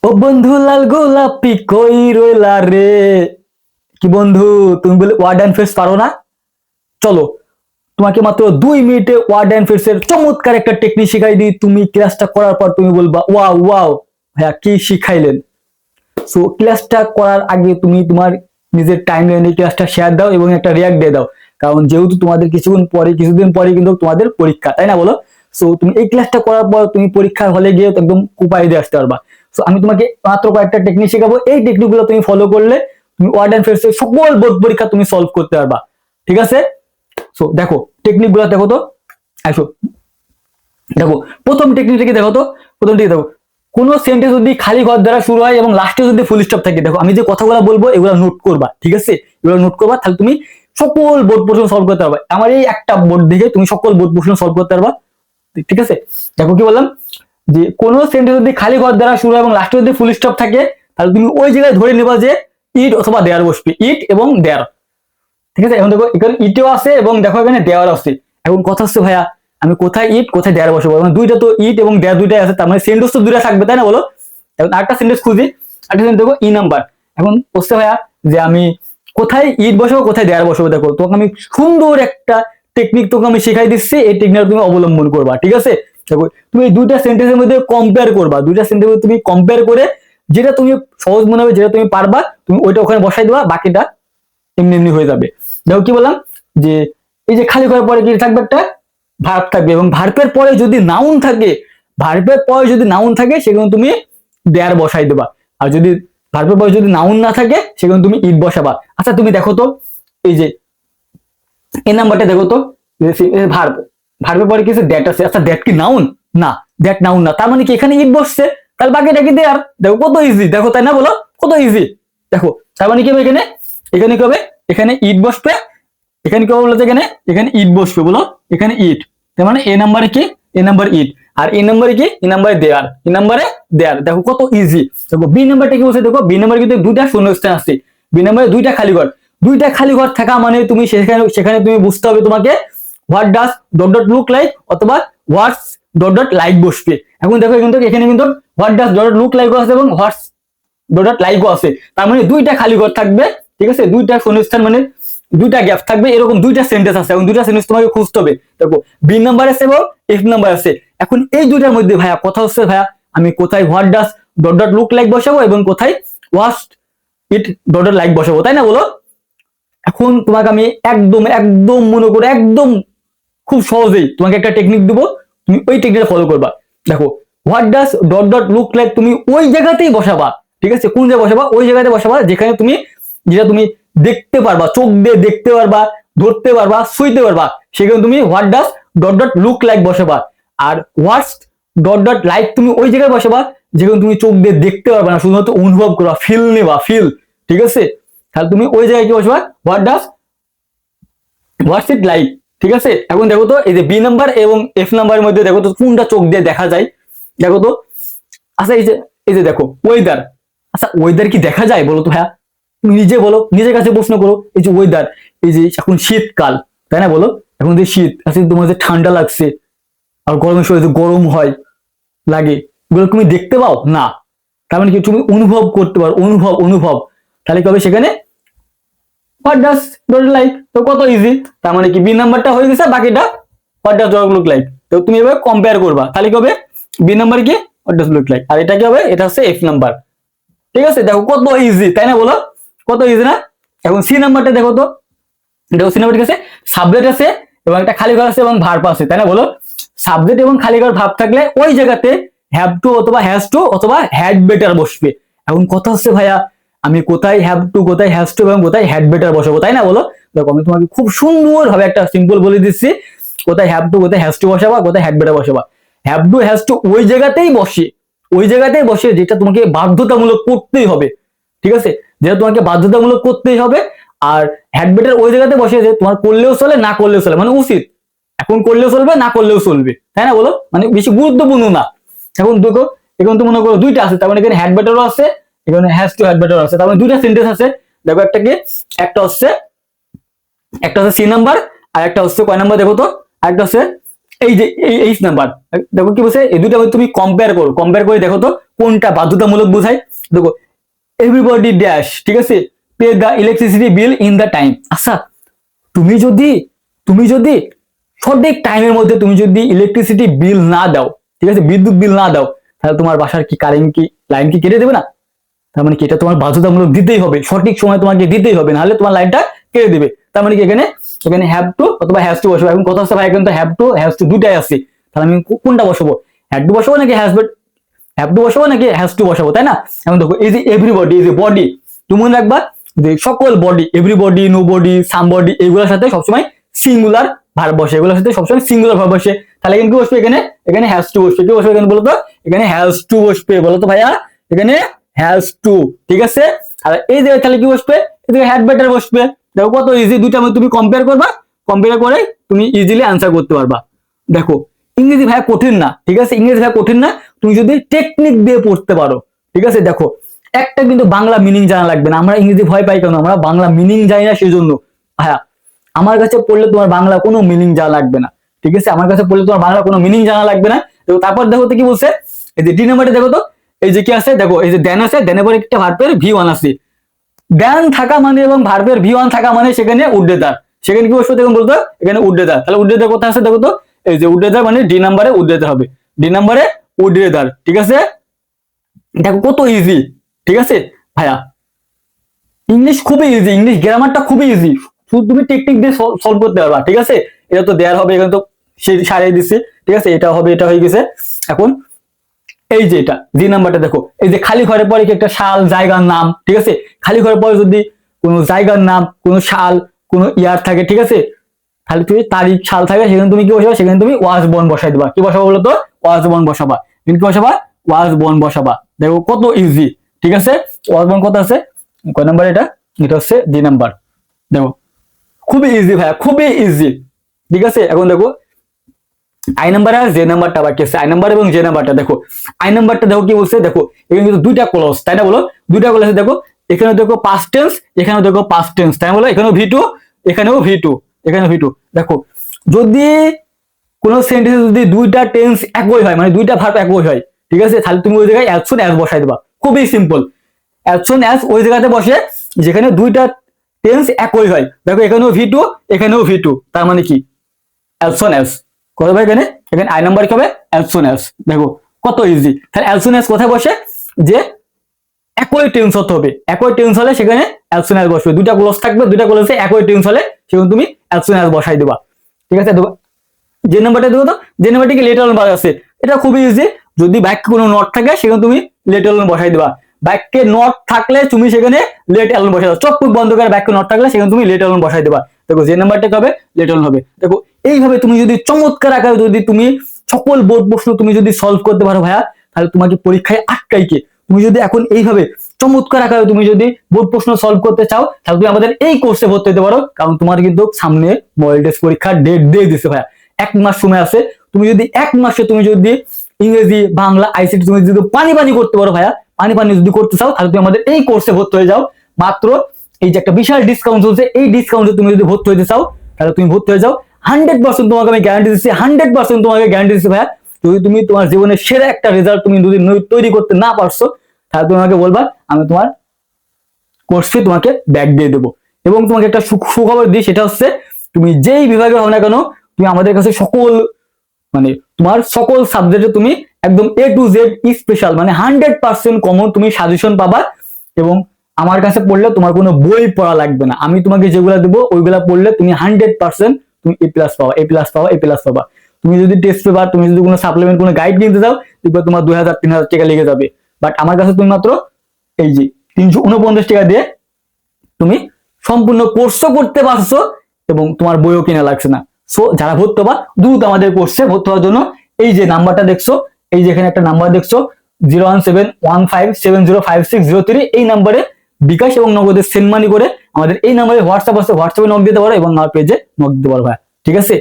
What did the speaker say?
ও বন্ধু লাল গোলাপি কই রইলা রে। কি বন্ধু, তুমি বলে ওয়ার্ড অ্যান্ড ফ্রেজ পারো না? চলো, তোমাকে মাত্র 2 মিনিটে ওয়ার্ড অ্যান্ড ফ্রেজ এর চমৎকার একটা টেকনিক শিখাই দিই। তুমি ক্লাসটা করার পর তুমি বলবা ওয়াও ওয়াও ভাইয়া কি শিখাইলেন। সো ক্লাসটা করার আগে তুমি তোমার নিজের টাইম লাইনে ক্লাসটা শেয়ার দাও এবং একটা রিয়াক্ট দিয়ে দাও, কারণ যেহেতু তোমাদের কিছুদিন পরে কিন্তু তোমাদের পরীক্ষা, তাই না বলো? সো তুমি এই ক্লাসটা করার পর তুমি পরীক্ষার হলে গিয়ে একদম কুপাই দিয়ে আসতে পারবা। সো আমি তোমাকে মাত্র কয়েকটা টেকনিক শেখাবো, এই টেকনিকগুলো তুমি ফলো করলে তুমি ওয়ার্ড অ্যান্ড ফ্রেজের সকল বোর্ড পরীক্ষা তুমি সলভ করতে পারবা। ঠিক আছে? সো দেখো টেকনিকগুলো দেখো তো। আসো দেখো, প্রথম টেকনিকটাকে দেখো তো। প্রথমটি দেখো, কোন সেন্টেন্স যদি খালি ঘর দ্বারা শুরু হয় এবং লাস্টে যদি ফুল স্টপ থাকে, দেখো আমি যে কথাগুলো বলবো এগুলো নোট করবা। ঠিক আছে? এগুলো নোট করবা, তাহলে তুমি সকল বোর্ড প্রশ্ন সলভ করতে পারবা। আমার এই একটা বোর্ড দেখে তুমি সকল বোর্ড প্রশ্ন সলভ করতে পারবা। ঠিক আছে? দেখো কি বললাম, যে কোন সেন্টেন্স যদি খালি ঘর দ্বারা শুরু হয় এবং লাস্টে যদি ফুল স্টপ থাকে, তাহলে তুমি ওই জায়গায় ধরে নিবা যে ইট অথবা দেয়ার বসবে, ইট এবং দেয়ার। ঠিক আছে? এখন দেখো এখানে ইটও আছে এবং দেখো এখানে দেয়ার আছে। এখন কথা হচ্ছে ভাইয়া আমি কোথায় ইট কোথায় দেয়ার বসাবো? মানে দুইটা তো ইট এবং দেয়ার দুইটাই আছে, তার মানে সেন্টেন্স তো দুইটা থাকবে, তাই না বলো? এখন আরেকটা সেন্টেন্স খুঁজি, আরেকটা সেন্টেন্স দেখো ই নাম্বার। এখন বলছে ভাইয়া যে আমি কোথায় ইট বসাবো কোথায় দেয়ার বসাবো। দেখো তোমাকে আমি সুন্দর একটা টেকনিক তোকে আমি শেখাই দিচ্ছি, এই টেকনিক তুমি অবলম্বন করবা। ঠিক আছে? দেখো তুমি এই দুইটা সেন্টেন্সের মধ্যে কম্পেয়ার করবা, দুইটা সেন্টেন্স তুমি কম্পেয়ার করে যেটা তুমি সহজ মনে হবে, যেটা তুমি পারবা, তুমি ওইটা ওখানে বসাই দেবা, বাকিটা এমনি এমনি হয়ে যাবে। দেখো কি বললাম, যে এই যে খালি ঘরের পরে কি থাকবে, একটা ভার্ব থাকবে এবং ভার্বের পরে যদি নাউন থাকে, সেখানে তুমি দেয়ার বসাই দেবা। আর যদি ভার্বের পরে যদি নাউন না থাকে সেখানে তুমি ইট বসাবা। আচ্ছা তুমি দেখো তো, এই যে এই নাম্বারটা দেখো তো, ভার্ব, ভার্বের পরে কিছু দ্যাট আছে। আচ্ছা দ্যাট কি নাউন? না, দ্যাট নাউন না, তার মানে কি এখানে ইট বসছে, তাহলে বাকিটা কি দেয়ার। দেখো কত ইজি, দেখো তাই না বলো, কত ইজি। দেখো তার মানে কি হবে, এখানে এখানে কি হবে, এখানে ইট বসবে, এখানে কি বলতে এখানে এখানে ইট বসবে, বলো এখানে ইট, তার মানে এ নাম্বারে কি, এ নাম্বার ইট, আর এ নাম্বারে কি, এ নাম্বারে দেয়ার, এ নাম্বারে দেয়ার। দেখো কত ইজি। দেখো বি নাম্বারটা কি বলছে, দেখো বি নাম্বারে কিন্তু দুইটা শূন্যস্থান আছে, বি নাম্বারে দুইটা খালি ঘর। দুইটা খালি ঘর থাকা মানে তুমি সেখানে সেখানে তুমি বুঝতে হবে তোমাকে what does dot dot look like অথবা হোয়াটস ডট ডট লাইক বসবে। এখন দেখো কিন্তু এখানে কিন্তু what does dot dot look like আছে এবং হোয়াটস ডট ডট লাইকও আছে, তার মানে দুইটা খালি ঘর থাকবে। ঠিক আছে? দুইটা শূন্যস্থান মানে দুইটা গ্যাপ থাকবে, এরকম দুইটা সেন্টেন্স আছে এবং দুইটা সেন্টেন্স তোমাকে খুঁজতে হবে। দেখো বি নাম্বার আছে এবং এফ নাম্বার আছে। এখন এই দুইটার মধ্যে ভাইয়া কথা হচ্ছে ভাইয়া আমি কোথায় what does dot dot look like বসাবো এবং কোথায় হোয়াটস ইট ডট ডট লাইক বসাবো, তাই না বলো? এখন তোমাকে আমি একদম একদম মনে করে একদম খুব সহজেই তোমাকে একটা টেকনিক দেবো, তুমি ওই টেকনিকটা ফলো করবা। দেখো what does dot dot look like তুমি ওই জায়গাতেই বসাবা। ঠিক আছে? কোন জায়গায় বসাবা? ওই জায়গাতে বসাবা যেখানে তুমি, যেটা তুমি দেখতে পারবা, চোখ দিয়ে দেখতে পারবা, ধরতে পারবা, শুইতে পারবা, সেখানে তুমি what does dot dot look like বসাবা। আর হোয়াটস ডট ডট লাইক তুমি ওই জায়গায় বসাবা যেখানে তুমি চোখ দিয়ে দেখতে পারবা না, শুধুমাত্র অনুভব করবা, ফিল নেবা, ফিল। ঠিক আছে? তাহলে তুমি ওই জায়গায় কি বসবা, what does what's it like. ঠিক আছে? এখন দেখো তো এই যে বি নাম্বার এবং এফ নাম্বারের মধ্যে দেখো তো কোনটা চোখ দিয়ে দেখা যায়, দেখো তো। আচ্ছা এই যে দেখো ওয়েদার, আচ্ছা ওয়েদার কি দেখা যায় বলো তো হ্যাঁ? তুমি নিজে বলো, নিজের কাছে প্রশ্ন করো, এই যে ওয়েদার, এই যে এখন শীতকাল, তাই না বলো? এখন যে শীত আছে, তোমার যে ঠান্ডা লাগছে আর গরমের সময় যে গরম হয় লাগে, এগুলো তুমি দেখতে পাও না, তার মানে কি তুমি অনুভব করতে পারো, অনুভব অনুভব। তাহলে কি হবে সেখানে হোয়াট ডাজ ডট লাইক, তো কত ইজি। তার মানে কি বি নাম্বারটা হয়ে গেছে, বাকিটা what does dot look like. তো তুমি এভাবে কম্পেয়ার করবা, তাহলে কি হবে বি নাম্বার কি হোয়াট ডাজ লুক লাইক, আর এটা কি হবে, এটা হচ্ছে এফ নাম্বার। ঠিক আছে? দেখো কত ইজি, তাই না বলো, কত ইজি না? এখন সি নাম্বারটা দেখো তো, দেখো সি নাম্বার ঠিক আছে, সাবজেক্ট আছে এবং একটা খালি ঘর আছে এবং ভার্ব আছে, তাই না বলো? সাবজেক্ট এবং খালি ঘর ভার্ব থাকলে ওই জায়গাতে হ্যাভ টু অথবা হ্যাজ টু অথবা হ্যাড বেটার বসবে। এখন কথা হচ্ছে ভাইয়া আমি কোথায় হ্যাভ টু কোথায় হ্যাজ টু এবং কোথায় হ্যাড বেটার বসাবো, তাই না বলো? দেখো আমি তোমাকে খুব সুন্দর ভাবে একটা সিম্পল বলে দিচ্ছি, কোথায় হ্যাভ টু কোথায় হ্যাজ টু বসাবা, কোথায় হ্যাড বেটার বসাবা। হ্যাভ টু হ্যাজ টু ওই জায়গাতেই বসে, ওই জায়গাতেই বসে যেটা তোমাকে বাধ্যতামূলক করতেই হবে। ঠিক আছে? যেটা তোমাকে বাধ্যতামূলক করতেই হবে। আর হ্যাড বেটার ওই জায়গাতে বসে যে তোমার করলেও চলে না করলেও চলে, মানে উচিত, এখন করলেও চলবে না করলেও চলবে, তাই না বলো? মানে বেশি গুরুত্বপূর্ণ না। এখন দেখো এখন তো মনে করো দুইটা আছে, তার মানে এখানে হ্যাড বেটারও আছে, এখানে হ্যাজ টু হ্যাড বেটারও আছে, তার মানে দুইটা সেন্টেন্স আছে। দেখো একটা কি, একটা হচ্ছে সি নাম্বার আর একটা হচ্ছে কয় নাম্বার দেখো তো, একটা হচ্ছে এই যে এইচ নাম্বার। দেখো কি বলছে, এই দুইটা তুমি কম্পেয়ার করো, কম্পেয়ার করে দেখো তো কোনটা বাধ্যতামূলক বোঝায়? দেখো এভরিবডি ড্যাশ, ঠিক আছে, pay the electricity bill in the time. আচ্ছা তুমি যদি সঠিক টাইমের মধ্যে তুমি যদি ইলেকট্রিসিটি বিল না দাও, ঠিক আছে, বিদ্যুৎ বিল না দাও, তাহলে তোমার বাসার কি কারেন্ট কি লাইন কি কেটে দেবে না? তার মানে কি এটা তোমার বাধ্যতামূলক দিতেই হবে, সঠিক সময় তোমাকে দিতেই হবে, নাহলে তোমার লাইনটা কেটে দিবে। তার মানে কি এখানে হ্যাভ টু অথবা হ্যাজ টু বসাবো। এখন কথা হচ্ছে ভাই এখানে তো হ্যাভ টু হ্যাজ টু দুটাই আছে, তাহলে আমি কোনটা বসাবো? হ্যাভ টু বসাবো নাকি হ্যাভ টু বসাবো নাকি হ্যাজ টু বসাবো, তাই না? এখন দেখো এই যে এভরিবডি, এই যে বডি, তুমি মনে রাখবা যে সকল বডি, এভরিবডি, নো বডি, সাম বডি, এগুলোর সাথে সবসময় সিঙ্গুলার ভার্ব বসে, এগুলোর সাথে সবসময় সিঙ্গুলার ভার্ব বসে। তাহলে এখানে কি বসবে? এখানে হ্যাজ টু বসবে। কি বসবে এখানে বলো তো? এখানে হ্যাজ টু বসবে, বলো তো ভাইয়া, এখানে হ্যাজ টু, ঠিক আছে। আর এই যে তাহলে কি বসবে? এদিকে হ্যাড বেটার বসবে। দেখো কত ইজি, দুইটা তুমি কম্পেয়ার করবা, কম্পেয়ার করে তুমি ইজিলি আনসার করতে পারবা। দেখো ইংরেজি ভাইয়া কঠিন না, ঠিক আছে, ইংরেজি ভাইয়া কঠিন না, তুমি যদি টেকনিক দিয়ে পড়তে পারো, ঠিক আছে। দেখো একটা কিন্তু বাংলা মিনিং জানা লাগবে না, আমরা ইংরেজি ভয় পাই কেন? আমরা বাংলা মিনিং জানি না, সেই জন্য ভাইয়া আমার কাছে পড়লে তোমার বাংলা কোনো মিনিং জানা লাগবে না, ঠিক আছে, আমার কাছে পড়লে তোমার বাংলা কোনো মিনিং জানা লাগবে না। তো তারপর দেখো তো কি বলছে, এই যে ডি নাম্বারটা দেখো তো, এই যে কি আছে দেখো, এই যে দেন আছে, দেনের পরে একটা ভার্বের V1 আছে, দেন থাকা মানে এবং ভার্বের V1 থাকা মানে সেখানে উড্ডেদার, সেখানে কি বসবে দেখুন বলতো, এখানে উড্ডেদার। তাহলে উড্ডেদার কোথায় আছে দেখো তো, এই যে উড্ডেদার মানে ডি নাম্বারে উড্ডেদার হবে, ডি নাম্বারে উড্ডেদার, ঠিক আছে। দেখো কত ইজি, ঠিক আছে ভাইয়া, ইংলিশ খুবই ইজি, ইংলিশ গ্রামারটা খুবই ইজি, শুধু তুমি টেকনিক দিয়ে সলভ করতে পারবা, ঠিক আছে। এটা তো দেয়ার হবে, এখানে তো সারিয়ে দিচ্ছি, ঠিক আছে, এটা হবে, এটা হয়ে গেছে। এখন এই যে এটা জি নাম্বারটা দেখো, এই যে খালি ঘরের পরে কি একটা সাল, জায়গার নাম, ঠিক আছে, খালি ঘরের পরে যদি কোনো জায়গার নাম, কোনো সাল, কোনো ইয়ার থাকে, ঠিক আছে, তাহলে তুমি তারিখ সাল থাকে, সেখানে তুমি কি বসাবা? সেখানে তুমি ওয়াজ বন বসাই দিবা। কি বসাবো বলো তো? ওয়াজ বন বসাবা। কি বসাবা? ওয়াজ বন বসাবা। দেখো কত ইজি, ঠিক আছে। ওয়াজ বন কত আছে? কয় নাম্বার এটা? এটা হচ্ছে ডি নাম্বার। দেখো খুবই ইজি ভাইয়া, খুবই ইজি, ঠিক আছে। এখন দেখো আই নাম্বার আর জে নাম্বারটা বাকি আছে, আই নাম্বার এবং জে নাম্বারটা দেখো। আই নাম্বারটা দেখো কি বলছে, দেখো এখানে কিন্তু দুইটা ক্লজ, তাই না বলো? দুইটা ক্লজ আছে, দেখো এখানে দেখো পাস্ট টেন্স, এখানেও দেখো পাস্ট টেন্স, তাই না বলো? এখানেও V2, এখানেও V2, এখানেও V2। দেখো যদি কোন সেন্টেন্সে যদি দুইটা টেন্স একই হয়, মানে দুইটা ভার্ব একই হয়, ঠিক আছে, তাহলে তুমি ওই জায়গায় অ্যাজ সুন অ্যাজ বসাই দেবা। খুবই সিম্পল, অ্যাজ সুন অ্যাজ ওই জায়গাতে বসে যেখানে দুইটা টেন্স একই হয়। দেখো এখানেও V2, এখানেও V2, তার মানে কি অ্যাজ সুন অ্যাজ করবে। এখানে আই নাম্বার কি হবে? As soon as. দেখো কত ইজি। তাহলে অ্যাজ সুন অ্যাজ কোথায় বসে? যে একই টেন্স হতে হবে, একই টেন্স হলে সেখানে অ্যাজ সুন অ্যাজ বসবে। দুইটা ক্লোজ থাকবে, দুইটা ক্লোজে একই টেন্স হলে সেখানে তুমি অ্যাজ সুন অ্যাজ বসাই দেবা, ঠিক আছে। যে নাম্বারটা দেখো তো, যে নাম্বারটি কি লেটার অন বার আছে, এটা খুবই ইজি। যদি বাক্যে কোনো নট থাকে সেখানে তুমি লেটার অন বসাই দেবা। বাক্যে নট থাকলে তুমি সেখানে লেট অন বসাই দেবা। চোখ বন্ধ করে বাক্যে নট থাকলে সেখানে তুমি লেটার অন বসাই দেবা। দেখো যে নাম্বারটা কি হবে? লেটার অন হবে। দেখো এইভাবে তুমি যদি চমৎকার আকারে যদি তুমি সকল বোর্ড প্রশ্ন তুমি যদি সলভ করতে পারো ভাইয়া, তাহলে তোমাকে পরীক্ষায় আটকাই কে? তুমি যদি এখন এইভাবে চমৎকার আকারে তুমি যদি বোর্ড প্রশ্ন সলভ করতে চাও, তাহলে তুমি আমাদের এই কোর্সে ভর্তি হতে পারো, কারণ তোমার কিন্তু সামনে মডেল টেস্ট পরীক্ষার ডেট দিয়ে দিছে ভাইয়া। 1 মাস সময় আছে, তুমি যদি 1 মাসে তুমি যদি ইংরেজি, বাংলা, আইসিটি তুমি যদি পানি করতে পারো ভাইয়া, পানি যদি করতে চাও, তাহলে তুমি আমাদের এই কোর্সে ভর্তি হয়ে যাও। মাত্র এই যে একটা বিশাল ডিসকাউন্ট চলছে, এই ডিসকাউন্টে তুমি যদি ভর্তি হতে চাও, তাহলে তুমি ভর্তি হয়ে যাও। 100% তোমাকে আমি গ্যারান্টি দিচ্ছি, 100% তোমাকে গ্যারান্টি দিচ্ছি ভাইয়া। যদি তুমি তোমার জীবনের সেরা একটা রেজাল্ট তুমি যদি তৈরি করতে না পারছো, তাহলে তুমি আমাকে বলবা, আমি তোমার কোর্সে তোমাকে ব্যাক দিয়ে দেবো। এবং তোমাকে একটা সুখবর দিই, সেটা হচ্ছে তুমি যেই বিভাগে হও না কেন, তুমি আমাদের কাছে সকল মানে তোমার সকল সাবজেক্টে তুমি একদম A to Z স্পেশাল মানে 100% কমন তুমি সাজেশন পাবা। এবং আমার কাছে পড়লে তোমার কোনো বই পড়া লাগবে না, আমি তোমাকে যেগুলো দেবো ওইগুলা পড়লে তুমি 100% তুমি A+ পাবা, A+ পাবা, A+ পাবা। তুমি যদি টেস্ট পেপার, তুমি যদি কোনো সাপ্লিমেন্ট, কোনো গাইড কিনতে যাও, দেখবে তোমার 2000-3000 টাকা লেগে যাবে। বাট আমার কাছে তুমি মাত্র এই যে 349 টাকা দিয়ে তুমি সম্পূর্ণ কোর্সও করতে পারছো এবং তোমার বইও কিনা লাগছে না। সো যারা ভর্তি হবা, দ্রুত আমাদের কোর্সে ভর্তি হওয়ার জন্য এই যে নাম্বারটা দেখছো, এই যে এখানে একটা নাম্বার দেখছো 01715705603, এই নাম্বারে বিকাশ এবং নগদে সেন্ড মানি করে আমাদের এই নাম্বারে হোয়াটসঅ্যাপ আছে, হোয়াটসঅ্যাপে নক দিতে পারো এবং আমার পেজে নক দিতে পারো ভাই, ঠিক আছে।